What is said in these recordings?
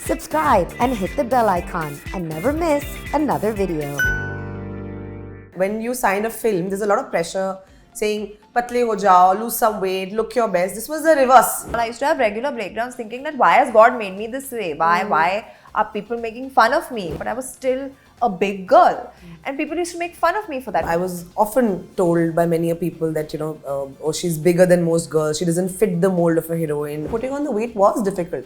subscribe and hit the bell icon and never miss another video. When you sign a film, there's a lot of pressure saying, patle ho jao, lose some weight, look your best. This was the reverse. I used to have regular breakdowns thinking that why has God made me this way? Why are people making fun of me? But I was still a big girl and people used to make fun of me for that. I was often told by many people that, oh, she's bigger than most girls. She doesn't fit the mold of a heroine. Putting on the weight was difficult.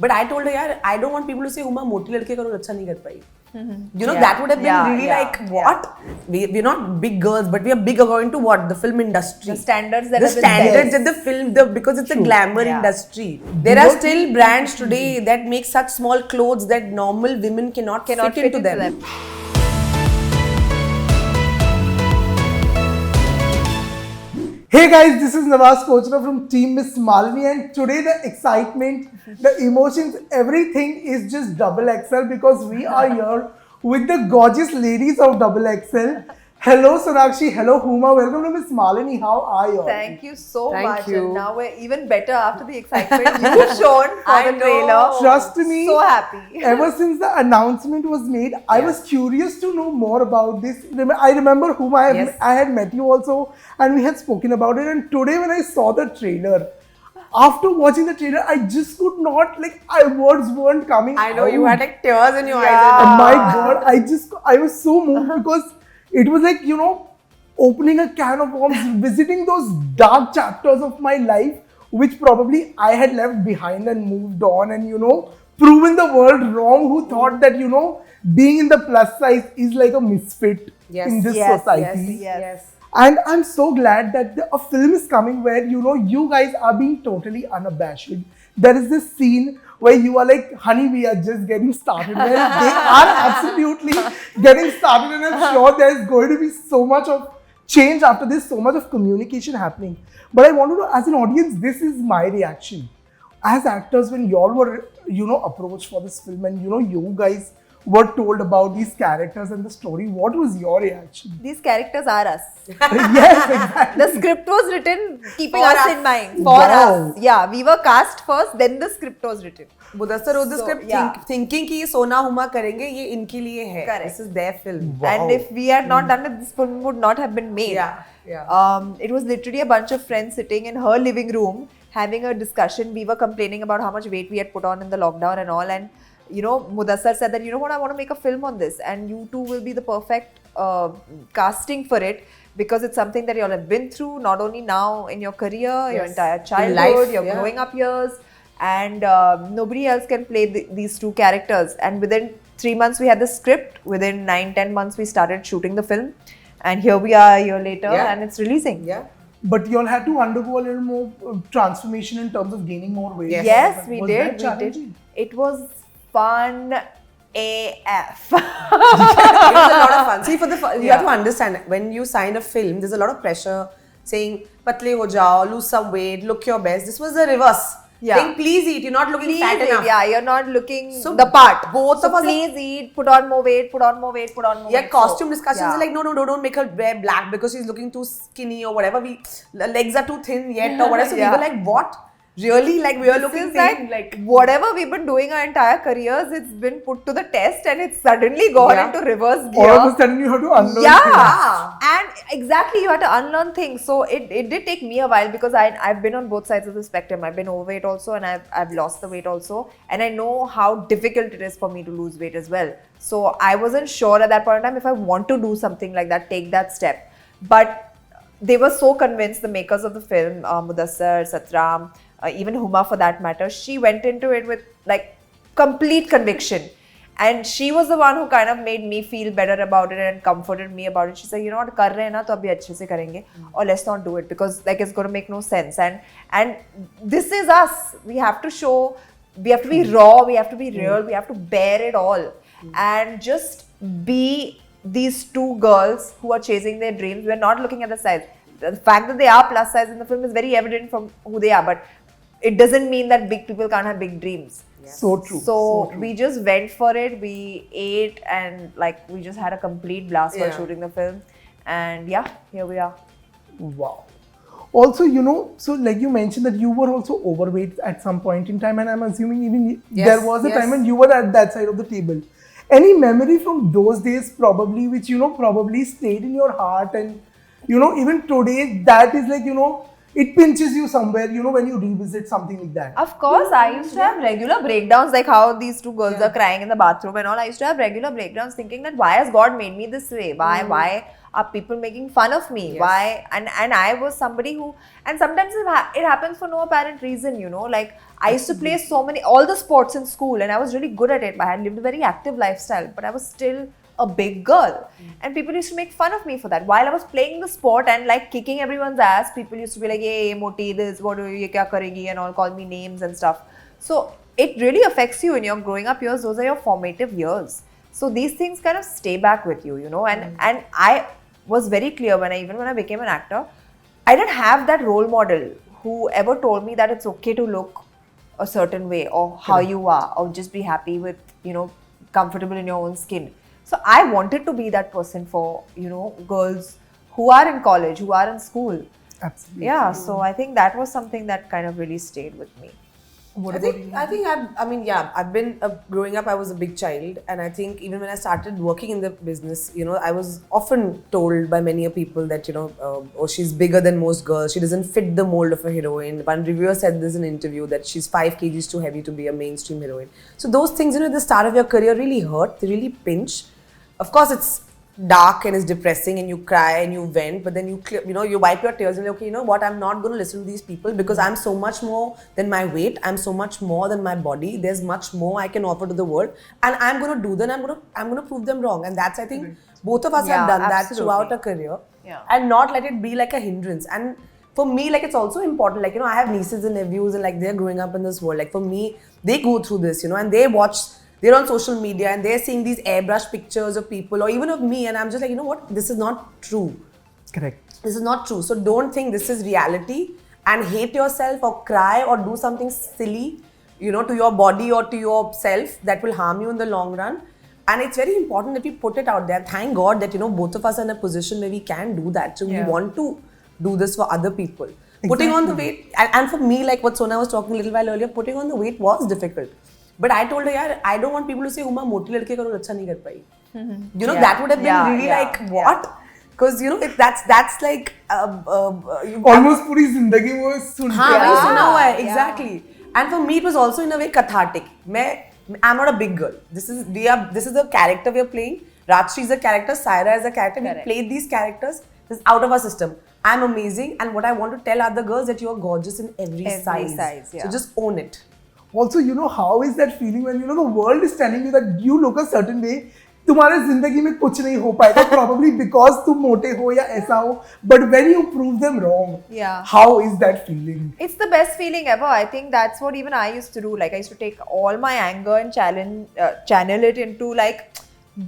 But I told her, yaar, I don't want people to say, Huma, moti ladke ka acha nahi kar pai. That would have been what? We're not big girls, but we are big according to what? The film industry. The standards that the have been standards set. in the film, because it's a glamour industry. There are still brands today that make such small clothes that normal women cannot fit into them. Hey guys, this is Nawaz Kochra from Team MissMalini, and today the excitement, the emotions, everything is just double XL because we are here with the gorgeous ladies of double XL. Hello Sonakshi, hello Huma, welcome to MissMalini. How are you? Thank you so much. you. And now we're even better after the excitement you've shown for the trailer. Trust me, So happy. Ever since the announcement was made, I was curious to know more about this. I remember Huma, I had met you also and we had spoken about it, and today when I saw the trailer, after watching the trailer, I just could not, words weren't coming I know, out. you had tears in your eyes. Oh my God, I was so moved because it was like, opening a can of worms, visiting those dark chapters of my life, which probably I had left behind and moved on and, proven the world wrong, who thought that, being in the plus size is like a misfit in this society. Yes. And I'm so glad that a film is coming where, you guys are being totally unabashed. There is this scene where you are like, honey, we are just getting started. Where they are absolutely getting started, and I'm sure there's going to be so much of change after this, so much of communication happening. But I want to know, as an audience, this is my reaction. As actors, when y'all were, approached for this film and, you guys were told about these characters and the story, what was your reaction? These characters are us. Yes, exactly. The script was written keeping For us us. in mind. For Wow. us. Yeah, we were cast first, then the script was written. Mudassar wrote the script thinking कि ये सोना हुमा करेंगे, ये इनके लिए है. Correct. This is their film. Wow. And if we had not done it, this film would not have been made. It was literally a bunch of friends sitting in her living room having a discussion. We were complaining about how much weight we had put on in the lockdown and all, and Mudassar said that, what, I want to make a film on this and you two will be the perfect casting for it, because it's something that you all have been through, not only now in your career, your entire childhood, your growing up years, and nobody else can play these two characters. And within 3 months we had the script, within 9-10 months we started shooting the film, and here we are a year later and it's releasing. But you all had to undergo a little more transformation in terms of gaining more weight. Yes, we Was did. that challenging? It was fun AF. It was a lot of fun. See, you have to understand, when you sign a film, there's a lot of pressure saying, patle ho jao, lose some weight, look your best. This was the reverse. Saying, please eat, you're not looking fat enough. Yeah, you're not looking the part. Both of us. Please eat, put on more weight, put on more weight, put on more weight. Costume discussions are like, no, don't make her wear black because she's looking too skinny or whatever. Legs are too thin yet or whatever. So we were like, what? Really? Like, we are looking like whatever we've been doing our entire careers, it's been put to the test and it's suddenly gone into reverse gear. All of a sudden you have to unlearn things. And exactly, you had to unlearn things. So it did take me a while, because I've been on both sides of the spectrum. I've been overweight also, and I've lost the weight also, and I know how difficult it is for me to lose weight as well. So I wasn't sure at that point in time if I want to do something like that, take that step. But they were so convinced, the makers of the film, Mudassar, Satram, even Huma for that matter, she went into it with complete conviction. And she was the one who kind of made me feel better about it and comforted me about it. She said, what, kar rahe na, to abhi achhe se karenge, or let's not do it, because it's going to make no sense. And this is us. We have to show, we have to be raw, we have to be real, we have to bear it all. And just be these two girls who are chasing their dreams. We're not looking at the size. The fact that they are plus size in the film is very evident from who they are, but it doesn't mean that big people can't have big dreams. So true. So we just went for it. We ate and we just had a complete blast while shooting the film. And here we are. Wow. Also, so like you mentioned that you were also overweight at some point in time, and I'm assuming even there was a time when you were at that side of the table. Any memory from those days probably which, probably stayed in your heart, and, even today that is like, it pinches you somewhere, when you revisit something like that. Of course, I used to have regular breakdowns, like how these two girls are crying in the bathroom and all. I used to have regular breakdowns thinking that why has God made me this way? Why are people making fun of me? Why? And I was somebody who, and sometimes it happens for no apparent reason, like I used to play all the sports in school, and I was really good at it. I had lived a very active lifestyle, but I was still a big girl, and people used to make fun of me for that. While I was playing the sport and like kicking everyone's ass, people used to be like, "Hey, moti, this, what do you kya karegi?" and all, call me names and stuff. So it really affects you in your growing up years. Those are your formative years. So these things kind of stay back with you, And I was very clear when I became an actor, I didn't have that role model who ever told me that it's okay to look a certain way, or how you are, or just be happy with, comfortable in your own skin. So I wanted to be that person for, girls who are in college, who are in school. Absolutely. Yeah, so I think that was something that kind of really stayed with me. I've been growing up, I was a big child, and I think even when I started working in the business, I was often told by many people that, oh, she's bigger than most girls, she doesn't fit the mold of a heroine. One reviewer said this in an interview that she's 5 kgs too heavy to be a mainstream heroine. So those things, at the start of your career really hurt, they really pinch. Of course, it's dark and it's depressing, and you cry and you vent, but then you wipe your tears and you're like, okay, you know what, I'm not going to listen to these people because I'm so much more than my weight, I'm so much more than my body, there's much more I can offer to the world, and I'm going to do that, I'm going to prove them wrong. And that's, I think, both of us have done that throughout our career, and not let it be like a hindrance. And for me, like, it's also important, like, I have nieces and nephews, and like, they're growing up in this world. Like, for me, they go through this, and they're on social media and they're seeing these airbrush pictures of people, or even of me, and I'm just like, you know what, this is not true. Correct. This is not true. So don't think this is reality and hate yourself or cry or do something silly, to your body or to yourself that will harm you in the long run. And it's very important that we put it out there. Thank God that, both of us are in a position where we can do that. So we want to do this for other people. Exactly. Putting on the weight, and for me, like what Sona was talking a little while earlier, putting on the weight was difficult. But I told her, yaar, I don't want people to say, Huma, moti ladke ka acha nahi kar pai. That would have been really like, what? Because, that's like... almost puri zindagi wo sunte haan, exactly. And for me, it was also in a way cathartic. I'm not a big girl. This is the character we are playing. Rajshri is a character, Saira is a character. We played these characters. This is out of our system. I'm amazing, and what I want to tell other girls that you are gorgeous in every size. So just own it. Also, how is that feeling when, the world is telling you that you look a certain way, तुम्हारे जिंदगी में कुछ नहीं हो पाएगा, probably because तुम मोटे हो या ऐसा हो, but when you prove them wrong, how is that feeling? It's the best feeling ever. I think that's what even I used to do. Like, I used to take all my anger and channel it into like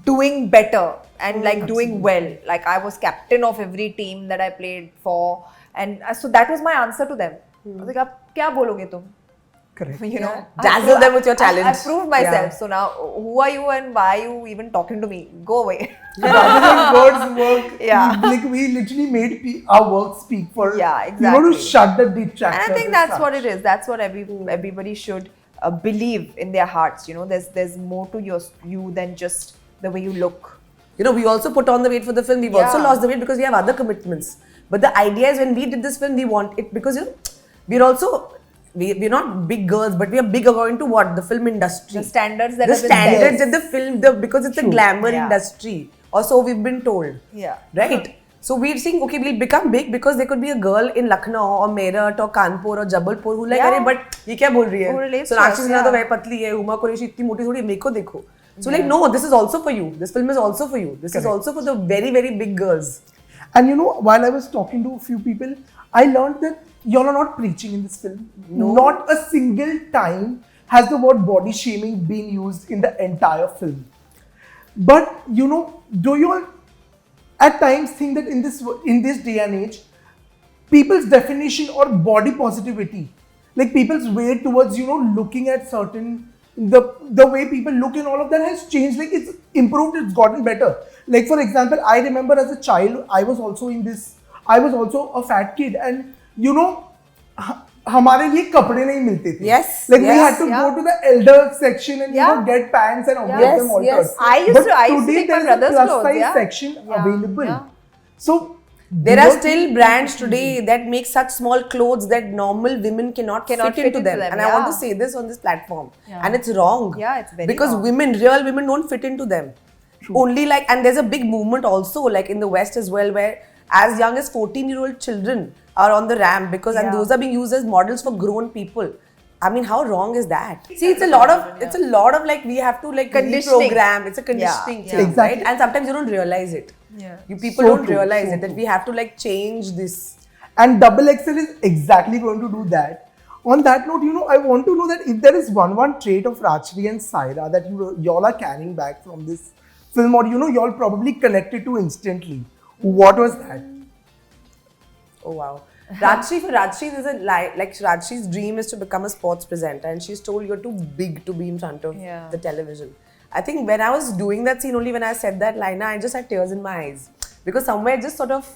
doing better and like doing well. Like, I was captain of every team that I played for, and so that was my answer to them. I was like, अब क्या बोलोगे तुम? Correct. Dazzle them with your talent. I proved myself. So now, who are you and why are you even talking to me? Go away. Rather than words work, like we literally made our work speak for, exactly. To shut the detractors. And I think that's what it is. That's what everybody should believe in their hearts. There's more to you than just the way you look. We also put on the weight for the film. We've also lost the weight because we have other commitments. But the idea is, when we did this film, we want it because, we're also... We're not big girls, but we are big according to what? The film industry. The standards that in the film, because it's a glamour industry. Or so we've been told. Yeah. Right? So we're saying, okay, we'll become big because there could be a girl in Lucknow or Meerut or Kanpur or Jabalpur who like, "Arey, but ye kya bol rahi hai? Sonakshi Sinha to very patli hai, Huma Qureshi itni moti thodi, meko dekho." So like, no, this is also for you. This film is also for you. This is also for the very, very big girls. And while I was talking to a few people, I learned that y'all are not preaching in this film. No. Not a single time has the word body shaming been used in the entire film. But do you all at times think that in this day and age, people's definition or body positivity, like people's way towards looking at certain the way people look and all of that has changed. Like, it's improved, it's gotten better. Like, for example, I remember as a child, I was also a fat kid, and you know, हमारे लिए कपड़े नहीं मिलते थे. Yes, Like we yes, had to yeah. go to the elder section and you Yeah. know get pants and get Yes, them altered. yes. I used But to today take my there is a brother's plus clothes, size yeah. section Yeah, available. yeah. So There are those still things- brands today that make such small clothes that normal women cannot fit into them. And I want to yeah. say this on this platform. Yeah. And it's wrong. Yeah, it's very because wrong. women, real women don't fit into them. Only like, and there's a big movement also like in the West as well, where as young as 14-year-old children are on the ramp because and Yeah. those are being used as models for grown people. I mean, how wrong is that? See, it's a lot of like we have to like Conditioning. reprogram. It's a conditioning Yeah. thing, Exactly. right? And sometimes you don't realize it. Yeah. You people So don't true, realize so it that true. we have to like change this. And Double XL is exactly going to do that. On that note, you know, I want to know that if there is one trait of Rajshri and Saira that y'all are carrying back from this film, or you know, y'all probably connected to instantly. What was that? Oh wow. Rajshri, there's a like Rajshri's dream is to become a sports presenter, and she's told you're too big to be in front of Yeah. the television. I think when I was doing that scene, only when I said that line, I just had tears in my eyes because somewhere it just sort of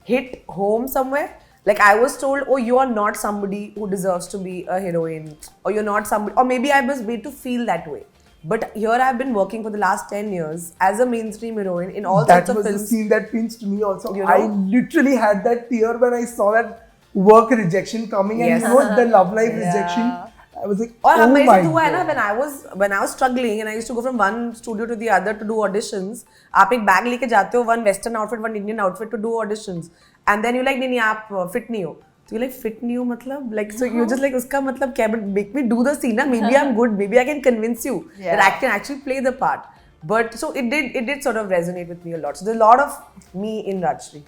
hit home somewhere. Like I was told, oh, you are not somebody who deserves to be a heroine, or you're not somebody, or maybe I was made to feel that way. But here I've been working for the last 10 years as a mainstream heroine in all That sorts of was the films. scene that pinched me also. You I know? literally had that tear when I saw that work rejection coming, and Yes. you know, the love life rejection. I was like, और oh हमें my से हुआ है ना God. when I was struggling and I used to go from one studio to the other to do auditions. आप एक bag लेके जाते हो, one western outfit, one Indian outfit to do auditions, and then you're like नहीं आप fit नहीं हो. So you're like fit नहीं हो मतलब like so you're just like उसका मतलब क्या, but make me do the scene ना, maybe I'm good, maybe I can convince you that I can actually play the part. But so it did sort of resonate with me a lot. So there's a lot of me in Rajshri.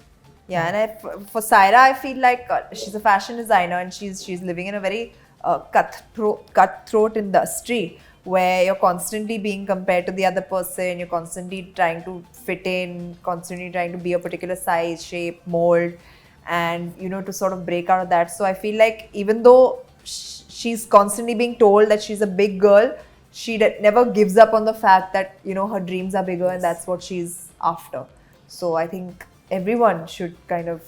Yeah, and for Saira, I feel like she's a fashion designer and she's living in a very cutthroat industry where you're constantly being compared to the other person, you're constantly trying to fit in, constantly trying to be a particular size, shape, mold, and you know, to sort of break out of that. So I feel like even though she's constantly being told that she's a big girl, she never gives up on the fact that, you know, her dreams are bigger and that's what she's after. So I think everyone should kind of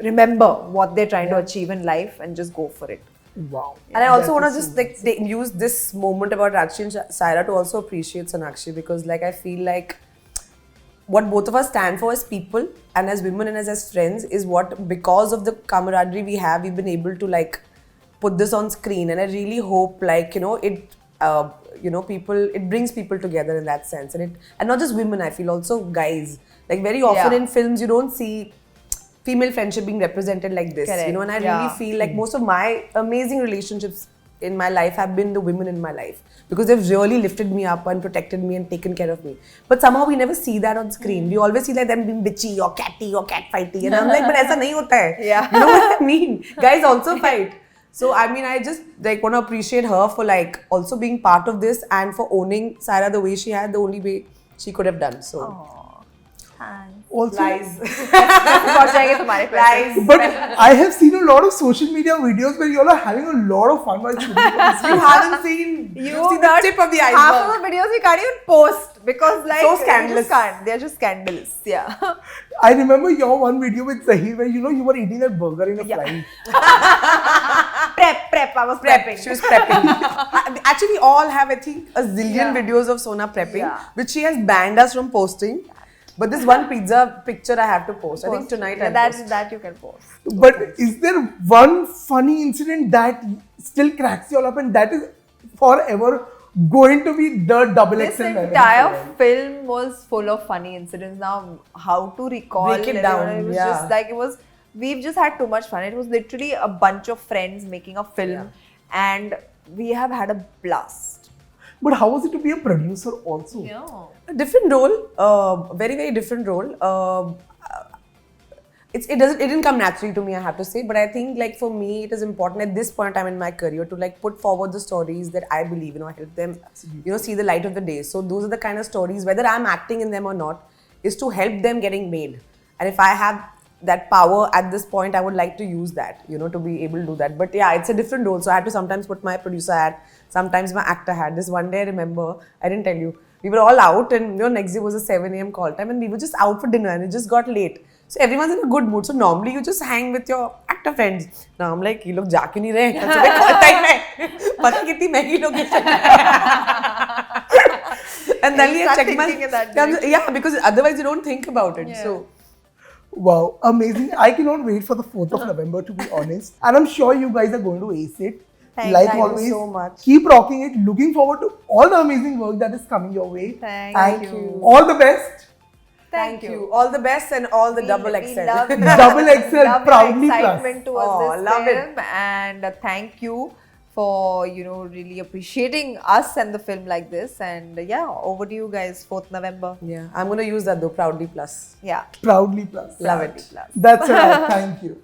remember what they're trying to achieve in life and just go for it. Wow. And I also That want to is just so like use this moment about Rajshri and Saira to also appreciate Sonakshi, because like I feel like what both of us stand for as people and as women and as friends is what, because of the camaraderie we have, we've been able to like put this on screen. And I really hope like, you know, it brings people together in that sense. And not just women, I feel also guys. Like very often in films, you don't see female friendship being represented like this, Correct. you know, and I Yeah. really feel like most of my amazing relationships in my life have been the women in my life, because they've really lifted me up and protected me and taken care of me. But somehow we never see that on screen. We always see like them being bitchy or catty or catfighty, and I'm like, but aisa nahi hota hai. Yeah. You know what I mean? Guys also fight. So I mean, I just like want to appreciate her for like also being part of this and for owning Saira the way she had, the only way she could have done. So Also, lies. पहुंच जाएंगे तुम्हारे Lies. but I have seen a lot of social media videos where you all are having a lot of fun while shooting for this. You haven't seen. You've seen the tip of the Half of iceberg. the videos we can't even post because like So they scandalous. just can't. They're just scandalous. Yeah. I remember your one video with Zahir where you know you were eating that burger in a flight. Prep. I was Prep. prepping. She was prepping. Actually, we all have, I think, a zillion videos of Sona prepping, Yeah. which she has banned us from posting. But this one pizza picture I have to post. I think tonight I'll post. that you can post. But is there one funny incident that still cracks you all up and that is forever going to be the double This XL memory entire for you? film was full of funny incidents. Now, how to recall Break it down, It was yeah. just like we've just had too much fun. It was literally a bunch of friends making a film, and we have had a blast. But how was it to be a producer also? A different role, very, very different role. It didn't come naturally to me, I have to say. But I think like for me, it is important at this point in time in my career to like put forward the stories that I believe, you know, help them, you know, see the light of the day. So those are the kind of stories, whether I'm acting in them or not, is to help them getting made. And if I have that power at this point, I would like to use that, you know, to be able to do that. But yeah, it's a different role. So I had to sometimes put my producer hat, sometimes my actor hat. This one day I remember, I didn't tell you, we were all out and you know, next day was a 7 a.m. call time and we were just out for dinner and it just got late. So everyone's in a good mood. So normally you just hang with your actor friends. Now I'm like, ये लोग जा क्यों नहीं रहे? सुबह call time है. पता कितनी महंगी लोकेशन है. And then you check my. Yeah, because otherwise you don't think about it. So. Wow, amazing. I cannot wait for the 4th of November, to be honest. And I'm sure you guys are going to ace it. Thank you always, so much. Keep rocking it. Looking forward to all the amazing work that is coming your way. Thank you. All the best. Thank you. All the best and all the double XL. Double XL, love proudly your plus. excitement towards this love film, and thank you for really appreciating us and the film like this. And yeah, over to you guys. 4th November. Yeah, I'm gonna use that though. Proudly plus. Yeah. Proudly plus. Love it. Plus. That's right. Thank you.